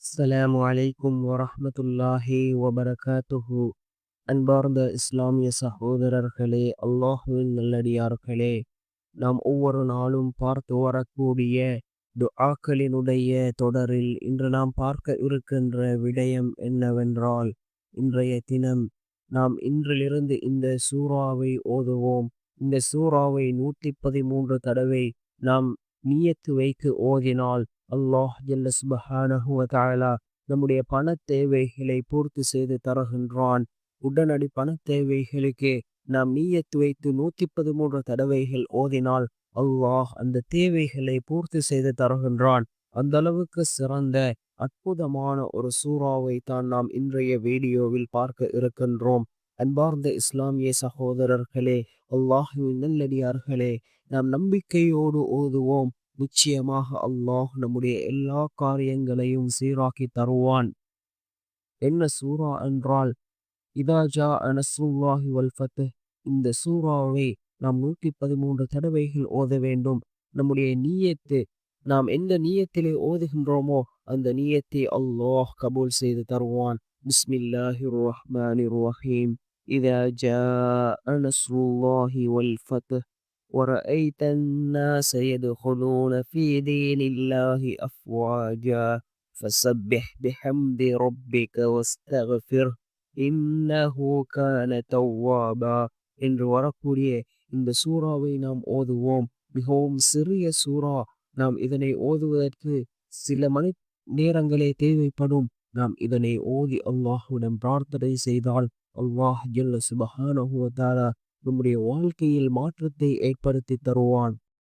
அஸ்ஸலாமு அலைக்கும் வரஹ்மத்துல்லாஹி வபரகாத்துஹு. அன்பார்ந்த இஸ்லாமிய சகோதரர்களே, அல்லாஹுவின் நல்லடியார்களே, நாம் ஒவ்வொரு நாளும் பார்த்து வரக்கூடிய துஆக்களினுடைய தொடரில் இன்று நாம் பார்க்க இருக்கின்ற விடயம் என்னவென்றால், இன்றைய தினம் நாம் இன்றிலிருந்து இந்த சூறாவை ஓதுவோம். இந்த சூறாவை 113 தடவை நாம் நியத்து வைத்து ஓதினால் அல்லாஹ் ஜல்ல சுப்ஹானஹு வ தஆலா நம்முடைய பண தேவைகளை பூர்த்தி செய்து தருகின்றான். உடனடி பண தேவைகளுக்கு நாம் நியத்து வைத்து 113 தடவைகள் ஓதினால் அல்லாஹ் அந்த தேவைகளை பூர்த்தி செய்து தருகின்றான். அந்த அளவுக்கு சிறந்த அற்புதமான ஒரு சூறாவை தான் நாம் இன்றைய வீடியோவில் பார்க்க இருக்கின்றோம். அன்பார்ந்த இஸ்லாமிய சகோதரர்களே, அல்லாஹுவின் நல்லடியார்களே, நாம் நம்பிக்கையோடு ஓதுவோம். நிச்சயமாக அல்லாஹ் நம்முடைய எல்லா காரியங்களையும் சீராக்கி தருவான். என்ன சூரா என்றால், இதா ஜாஅ நஸ்ருல்லாஹி வல் ஃபத்ஹ். இந்த சூறாவை நாம் 113 தடவைகள் ஓத வேண்டும். நம்முடைய நியத்து, நாம் எந்த நியத்திலே ஓதுகின்றோமோ அந்த நியத்தை அல்லாஹ் கபூல் செய்து தருவான். பிஸ்மில்லாஹிர் ரஹ்மானிர் ரஹீம். இதா ஜாஅ நஸ்ருல்லாஹி வல் ஃபத்ஹ் ورأيت الناس يدخلون في دين الله أفواجا فسبح بحمد ربك واستغفر إنه كان توابا. என்று வரக்கூடிய இந்த சூறாவை நாம் ஓதுவோம். மிகவும் சிறிய சூறா. நாம் இதனை ஓதுவதற்கு சில மணி நேரங்களே தேவைப்படும். நாம் இதனை ஓதி அல்லாஹ்விடம் பிரார்த்தனை செய்தால் அல்லாஹ் ஜல்ல சுப்ஹானஹு வ தஆலா நம்முடைய வாழ்க்கையில் மாற்றத்தை ஏற்படுத்தி தருவான்.